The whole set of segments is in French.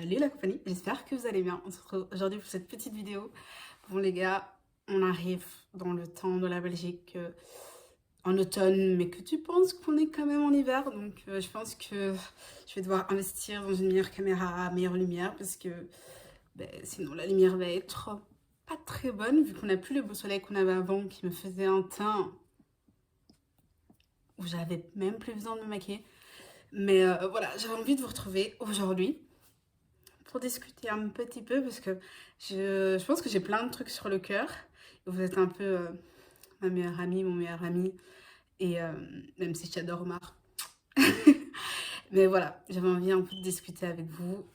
Salut la compagnie, j'espère que vous allez bien. On se retrouve aujourd'hui pour cette petite vidéo. Bon les gars, on arrive dans le temps de la Belgique en automne, mais que tu penses qu'on est quand même en hiver. Donc je pense que je vais devoir investir dans une meilleure caméra, meilleure lumière, parce que sinon la lumière va être pas très bonne, vu qu'on n'a plus le beau soleil qu'on avait avant, qui me faisait un teint où j'avais même plus besoin de me maquiller. Mais voilà, j'avais envie de vous retrouver aujourd'hui pour discuter un petit peu parce que je pense que j'ai plein de trucs sur le cœur. Vous êtes un peu ma meilleure amie, mon meilleur ami, et même si j'adore Omar. Mais voilà, j'avais envie un peu de discuter avec vous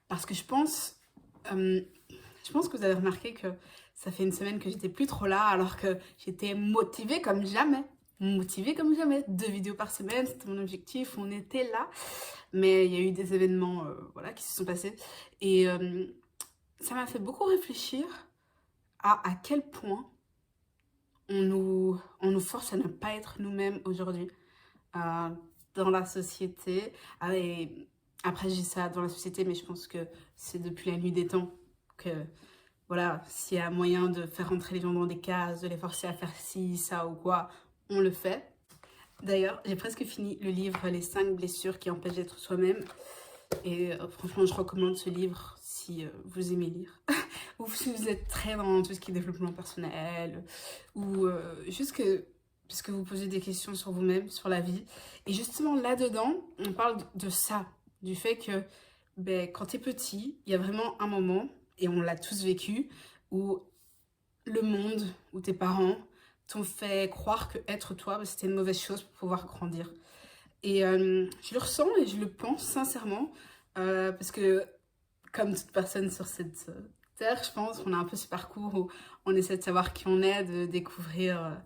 parce que je pense que vous avez remarqué que ça fait une semaine que j'étais plus trop là alors que j'étais motivée comme jamais. Motivée comme jamais. 2 vidéos par semaine, c'était mon objectif, on était là. Mais il y a eu des événements voilà, qui se sont passés. Et ça m'a fait beaucoup réfléchir à quel point on nous force à ne pas être nous-mêmes aujourd'hui euh, dans la société. Ah, et après, je dis ça dans la société, mais je pense que c'est depuis la nuit des temps que, voilà, s'il y a moyen de faire rentrer les gens dans des cases, de les forcer à faire ci, ça ou quoi, on le fait. D'ailleurs, j'ai presque fini le livre Les 5 blessures qui empêchent d'être soi-même. Et franchement, je recommande ce livre si vous aimez lire. Ou si vous êtes très dans tout ce qui est développement personnel. Ou juste que, parce que vous posez des questions sur vous-même, sur la vie. Et justement, là-dedans, on parle de ça. Du fait que quand t'es petit, il y a vraiment un moment, et on l'a tous vécu, où le monde, où tes parents t'ont fait croire que être toi, c'était une mauvaise chose pour pouvoir grandir. Et je le ressens et je le pense sincèrement, parce que comme toute personne sur cette terre, je pense qu'on a un peu ce parcours où on essaie de savoir qui on est, de découvrir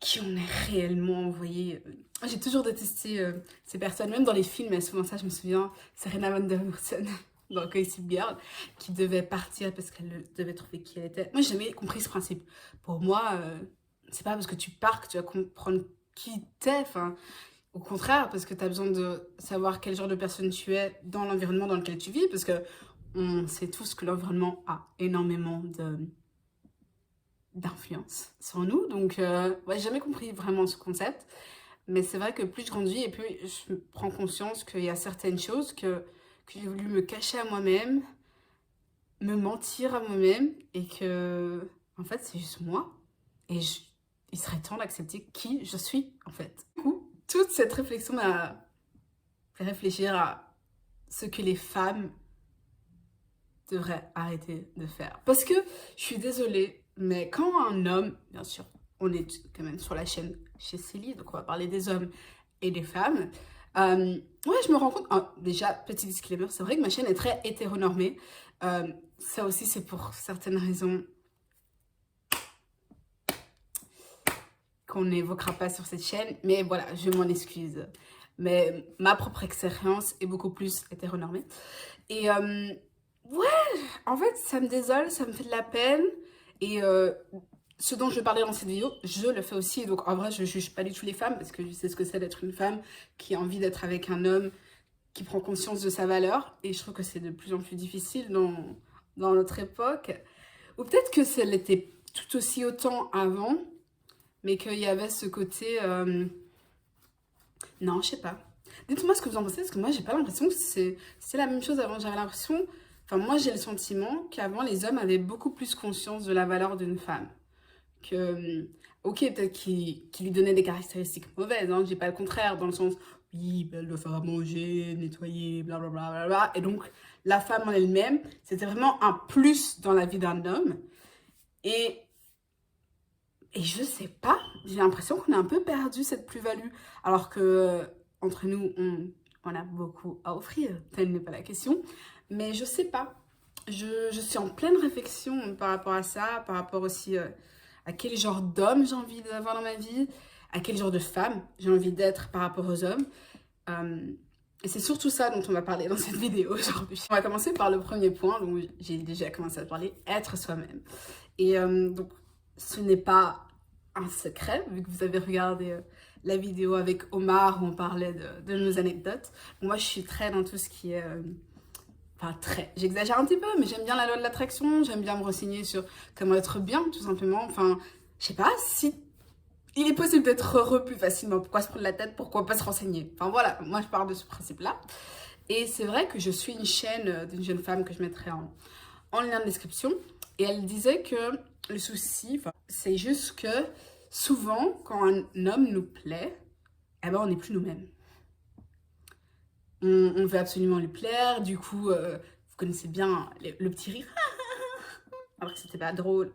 qui on est réellement. Vous voyez, j'ai toujours détesté ces personnes, même dans les films, et souvent ça, je me souviens, Serena Van Der Woodsen dans Gossip Girl, qui devait partir parce qu'elle devait trouver qui elle était. Moi, j'ai jamais compris ce principe. Pour moi, c'est pas parce que tu pars que tu vas comprendre qui t'es. Enfin, au contraire, parce que tu as besoin de savoir quel genre de personne tu es dans l'environnement dans lequel tu vis, parce que on sait tous que l'environnement a énormément d'influence sur nous. Donc, ouais, j'ai jamais compris vraiment ce concept. Mais c'est vrai que plus je grandis et plus je prends conscience qu'il y a certaines choses que j'ai voulu me cacher à moi-même, me mentir à moi-même, et que, en fait, c'est juste moi. Et il serait temps d'accepter qui je suis, en fait. Du coup, toute cette réflexion m'a fait réfléchir à ce que les femmes devraient arrêter de faire. Parce que, je suis désolée, mais quand un homme, bien sûr, on est quand même sur la chaîne chez Célie, donc on va parler des hommes et des femmes, ouais, je me rends compte, déjà, petit disclaimer, c'est vrai que ma chaîne est très hétéronormée. Ça aussi, c'est pour certaines raisons qu'on n'évoquera pas sur cette chaîne, mais voilà, je m'en excuse. Mais ma propre expérience est beaucoup plus hétéronormée. Et ouais, en fait, ça me désole, ça me fait de la peine. Et ce dont je vais parler dans cette vidéo, je le fais aussi. Donc en vrai, je ne juge pas du tout les femmes parce que je sais ce que c'est d'être une femme qui a envie d'être avec un homme qui prend conscience de sa valeur. Et je trouve que c'est de plus en plus difficile dans notre époque. Ou peut-être que ça l'était tout aussi autant avant, mais qu'il y avait ce côté... Non, je sais pas. Dites-moi ce que vous en pensez, parce que moi, j'ai pas l'impression que c'est la même chose avant. J'avais l'impression... Enfin, moi, j'ai le sentiment qu'avant, les hommes avaient beaucoup plus conscience de la valeur d'une femme. Que, ok, peut-être qu'il lui donnait des caractéristiques mauvaises, hein, j'ai pas le contraire, dans le sens, oui, ben, elle doit faire à manger, nettoyer, blablabla. Bla, bla, bla. Et donc, la femme en elle-même, c'était vraiment un plus dans la vie d'un homme. Et je sais pas, j'ai l'impression qu'on a un peu perdu cette plus-value. Alors que, entre nous, on a beaucoup à offrir, telle n'est pas la question. Mais je sais pas. Je suis en pleine réflexion par rapport à ça, par rapport aussi à quel genre d'homme j'ai envie d'avoir dans ma vie, à quel genre de femme j'ai envie d'être par rapport aux hommes. Et c'est surtout ça dont on va parler dans cette vidéo aujourd'hui. On va commencer par le premier point, dont j'ai déjà commencé à parler, être soi-même. Et donc, ce n'est pas un secret, vu que vous avez regardé la vidéo avec Omar où on parlait de nos anecdotes. Moi, je suis très dans tout ce qui est Enfin, très. J'exagère un petit peu, mais j'aime bien la loi de l'attraction. J'aime bien me renseigner sur comment être bien, tout simplement. Enfin, je sais pas, si il est possible d'être heureux plus facilement, pourquoi se prendre la tête, pourquoi pas se renseigner? Enfin, voilà, moi, je pars de ce principe-là. Et c'est vrai que je suis une chaîne d'une jeune femme que je mettrai en lien de description. Et elle disait que le souci, enfin, c'est juste que souvent, quand un homme nous plaît, eh ben, on n'est plus nous-mêmes. On veut absolument lui plaire, du coup, vous connaissez bien le petit rire, alors que c'était pas drôle.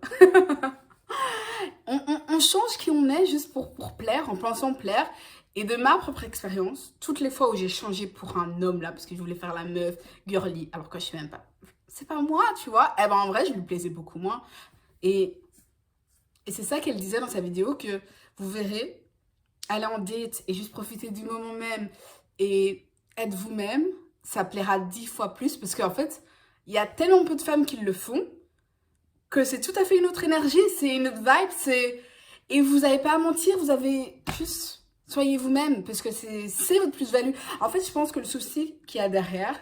On change qui on est juste pour plaire, en pensant plaire. Et de ma propre expérience, toutes les fois où j'ai changé pour un homme là, parce que je voulais faire la meuf girly, alors que je sais même pas, c'est pas moi, tu vois, eh ben en vrai, je lui plaisais beaucoup moins. Et, et c'est ça qu'elle disait dans sa vidéo, que vous verrez, aller en date et juste profiter du moment même et être vous-même, ça plaira 10 fois plus, parce qu'en fait, il y a tellement peu de femmes qui le font, que c'est tout à fait une autre énergie, c'est une autre vibe, c'est... Et vous n'avez pas à mentir, vous avez juste... Soyez vous-même, parce que c'est votre plus-value. En fait, je pense que le souci qu'il y a derrière,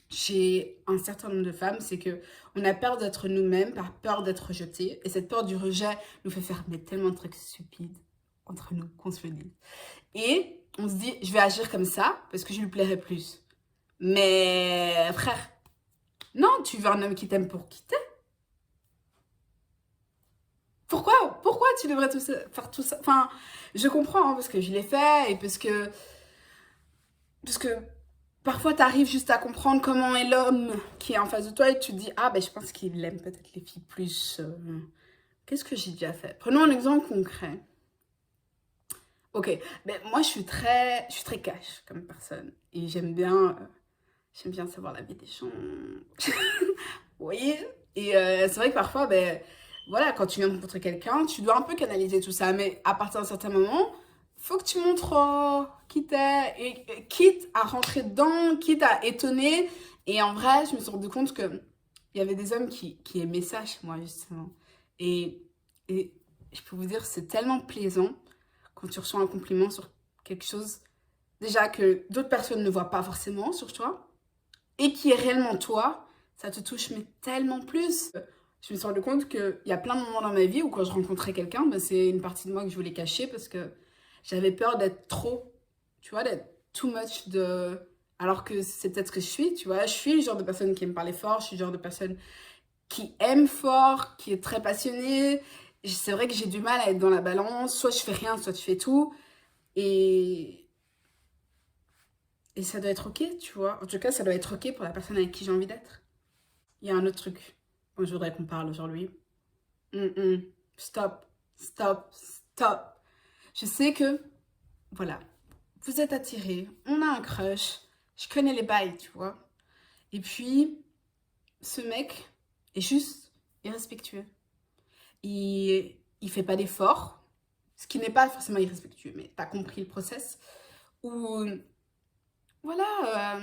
chez un certain nombre de femmes, c'est que on a peur d'être nous-mêmes, par peur d'être rejeté. Et cette peur du rejet nous fait faire mais, tellement de trucs stupides entre nous, qu'on se le dise. Et on se dit, je vais agir comme ça, parce que je lui plairai plus. Mais frère, non, tu veux un homme qui t'aime pour qui t'es. Pourquoi tu devrais faire tout ça? Enfin, je comprends, hein, parce que je l'ai fait et parce que parfois t'arrives juste à comprendre comment est l'homme qui est en face de toi et tu te dis, ah ben je pense qu'il aime peut-être les filles plus. Qu'est-ce que j'ai déjà fait? Prenons un exemple concret. Ok, ben moi je suis très cash comme personne et j'aime bien savoir la vie des gens. Vous voyez? Et c'est vrai que parfois, ben, voilà, quand tu viens de rencontrer quelqu'un, tu dois un peu canaliser tout ça. Mais à partir d'un certain moment, faut que tu montres qui t'es, et quitte à rentrer dedans, quitte à étonner. Et en vrai, je me suis rendu compte que il y avait des hommes qui aimaient ça chez moi, justement. Et je peux vous dire, c'est tellement plaisant quand tu reçois un compliment sur quelque chose, déjà que d'autres personnes ne voient pas forcément sur toi, et qui est réellement toi, ça te touche mais tellement plus. Je me suis rendu compte qu'il y a plein de moments dans ma vie où quand je rencontrais quelqu'un, ben, c'est une partie de moi que je voulais cacher parce que j'avais peur d'être trop, tu vois, d'être too much de... Alors que c'est peut-être ce que je suis, tu vois. Je suis le genre de personne qui aime parler fort, je suis le genre de personne qui aime fort, qui est très passionnée. C'est vrai que j'ai du mal à être dans la balance, soit je fais rien, soit tu fais tout. Et, et ça doit être ok, tu vois. En tout cas, ça doit être ok pour la personne avec qui j'ai envie d'être. Il y a un autre truc dont je voudrais qu'on parle aujourd'hui. Stop, stop, stop. Je sais que, voilà, vous êtes attirés, on a un crush, je connais les bails, tu vois. Et puis, ce mec est juste irrespectueux. Il fait pas d'efforts, ce qui n'est pas forcément irrespectueux, mais t'as compris le process. Ou, voilà,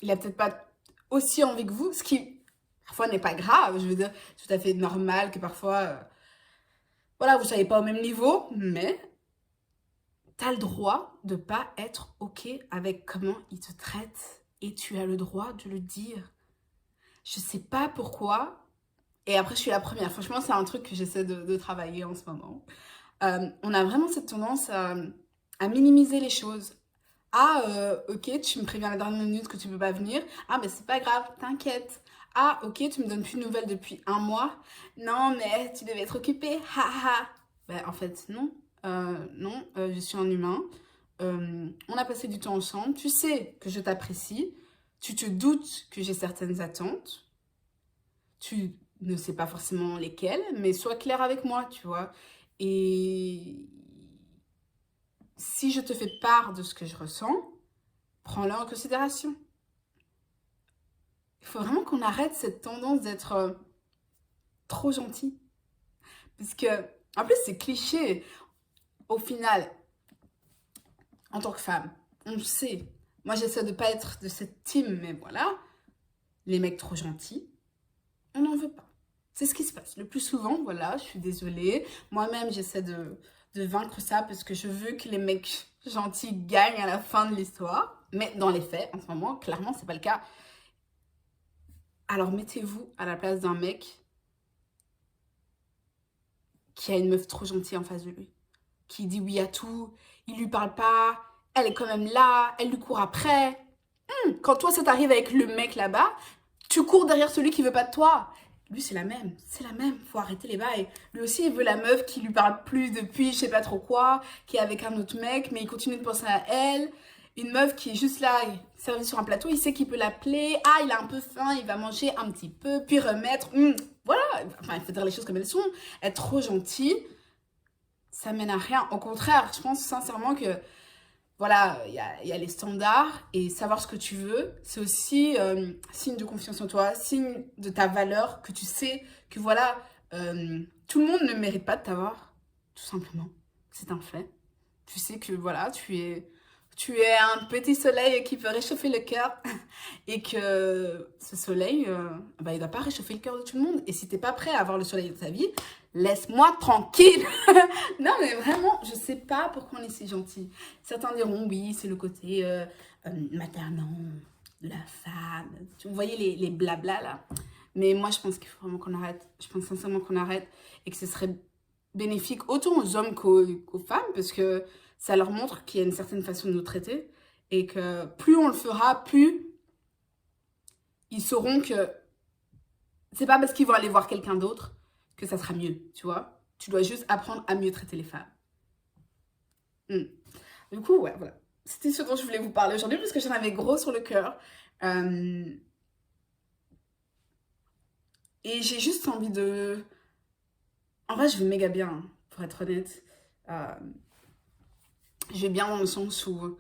il a peut-être pas aussi envie que vous, ce qui parfois n'est pas grave, je veux dire, c'est tout à fait normal que parfois, voilà, vous ne soyez pas au même niveau, mais tu as le droit de pas être ok avec comment il te traite et tu as le droit de le dire. Je sais pas pourquoi, et après je suis la première, franchement c'est un truc que j'essaie de travailler en ce moment. On a vraiment cette tendance à minimiser les choses. Ah, ok, tu me préviens à la dernière minute que tu peux pas venir. Ah, mais c'est pas grave, t'inquiète. Ah, ok, tu me donnes plus de nouvelles depuis un mois. Non, mais tu devais être occupée. Ha ha. Ben, en fait, non. Non, je suis un humain. On a passé du temps ensemble. Tu sais que je t'apprécie. Tu te doutes que j'ai certaines attentes. Tu ne sais pas forcément lesquelles, mais sois clair avec moi, tu vois. Et si je te fais part de ce que je ressens, prends-le en considération. Il faut vraiment qu'on arrête cette tendance d'être trop gentil. Parce que, en plus, c'est cliché. Au final, en tant que femme, on le sait. Moi, j'essaie de ne pas être de cette team, mais voilà. Les mecs trop gentils, on n'en veut pas. C'est ce qui se passe. Le plus souvent, voilà, je suis désolée. Moi-même, j'essaie de vaincre ça parce que je veux que les mecs gentils gagnent à la fin de l'histoire. Mais dans les faits, en ce moment, clairement, c'est pas le cas. Alors mettez-vous à la place d'un mec qui a une meuf trop gentille en face de lui, qui dit oui à tout, il lui parle pas, elle est quand même là, elle lui court après. Quand toi ça t'arrive avec le mec là-bas, tu cours derrière celui qui veut pas de toi. Lui c'est la même, faut arrêter les bails. Lui aussi il veut la meuf qui lui parle plus depuis je sais pas trop quoi, qui est avec un autre mec, mais il continue de penser à elle. Une meuf qui est juste là, servie sur un plateau, il sait qu'il peut l'appeler. Ah, il a un peu faim, il va manger un petit peu, puis remettre. Voilà, enfin, il faut dire les choses comme elles sont. Être trop gentil, ça mène à rien. Au contraire, je pense sincèrement que, voilà, il y a les standards et savoir ce que tu veux, c'est aussi signe de confiance en toi, signe de ta valeur, que tu sais que, voilà, tout le monde ne mérite pas de t'avoir, tout simplement. C'est un fait. Tu sais que, voilà, tu es un petit soleil qui peut réchauffer le cœur et que ce soleil, bah, il ne doit pas réchauffer le cœur de tout le monde. Et si tu n'es pas prêt à avoir le soleil de ta vie, laisse-moi tranquille. Non, mais vraiment, je ne sais pas pourquoi on est si gentil. Certains diront, oui, c'est le côté maternant de la femme. Vous voyez les blabla là. Mais moi, je pense qu'il faut vraiment qu'on arrête. Je pense sincèrement qu'on arrête et que ce serait bénéfique autant aux hommes qu'aux femmes parce que ça leur montre qu'il y a une certaine façon de nous traiter et que plus on le fera, plus ils sauront que c'est pas parce qu'ils vont aller voir quelqu'un d'autre que ça sera mieux, tu vois. Tu dois juste apprendre à mieux traiter les femmes. Du coup, ouais, voilà. C'était ce dont je voulais vous parler aujourd'hui parce que j'en avais gros sur le cœur. Et j'ai juste envie de... En vrai, je vais méga bien, hein, pour être honnête. Je vais bien dans le sens où...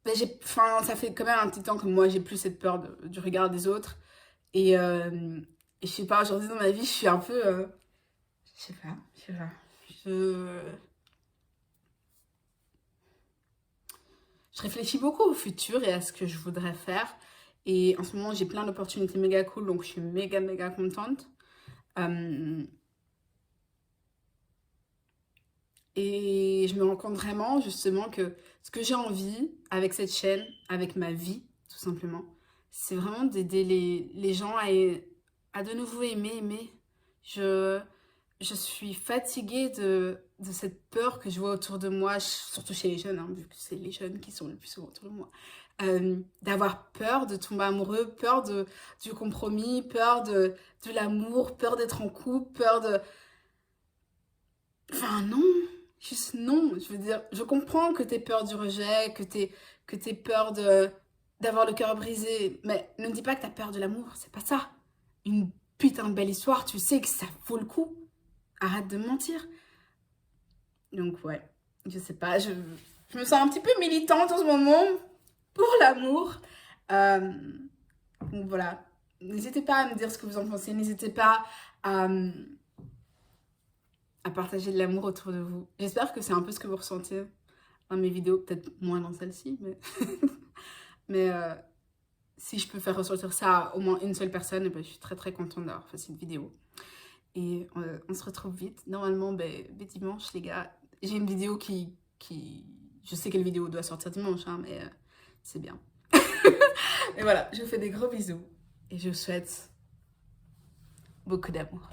Ben, enfin, ça fait quand même un petit temps que moi, j'ai plus cette peur du regard des autres. Et je sais pas, aujourd'hui dans ma vie, je suis un peu... je sais pas. Je réfléchis beaucoup au futur et à ce que je voudrais faire. Et en ce moment, j'ai plein d'opportunités méga cool, donc je suis méga, méga contente. Et je me rends compte vraiment, justement, que ce que j'ai envie avec cette chaîne, avec ma vie, tout simplement, c'est vraiment d'aider les gens à de nouveau aimer. Je suis fatiguée de cette peur que je vois autour de moi, surtout chez les jeunes, hein, vu que c'est les jeunes qui sont le plus souvent autour de moi. D'avoir peur de tomber amoureux, peur du compromis, peur de l'amour, peur d'être en couple, peur de... Enfin non, juste non. Je veux dire, je comprends que t'aies peur du rejet, que t'aies peur d'avoir le cœur brisé, mais ne me dis pas que t'as peur de l'amour, c'est pas ça. Une putain de belle histoire, tu sais que ça vaut le coup. Arrête de me mentir. Donc ouais, je sais pas, je me sens un petit peu militante en ce moment pour l'amour. Donc voilà, n'hésitez pas à me dire ce que vous en pensez, n'hésitez pas à partager de l'amour autour de vous. J'espère que c'est un peu ce que vous ressentez dans mes vidéos, peut-être moins dans celle-ci, mais, mais si je peux faire ressortir ça à au moins une seule personne, ben, je suis très très contente d'avoir fait cette vidéo. Et on se retrouve vite. Normalement, ben, dimanche, les gars, j'ai une vidéo qui... Je sais quelle vidéo doit sortir dimanche, hein, mais c'est bien. Et voilà, je vous fais des gros bisous. Et je vous souhaite beaucoup d'amour.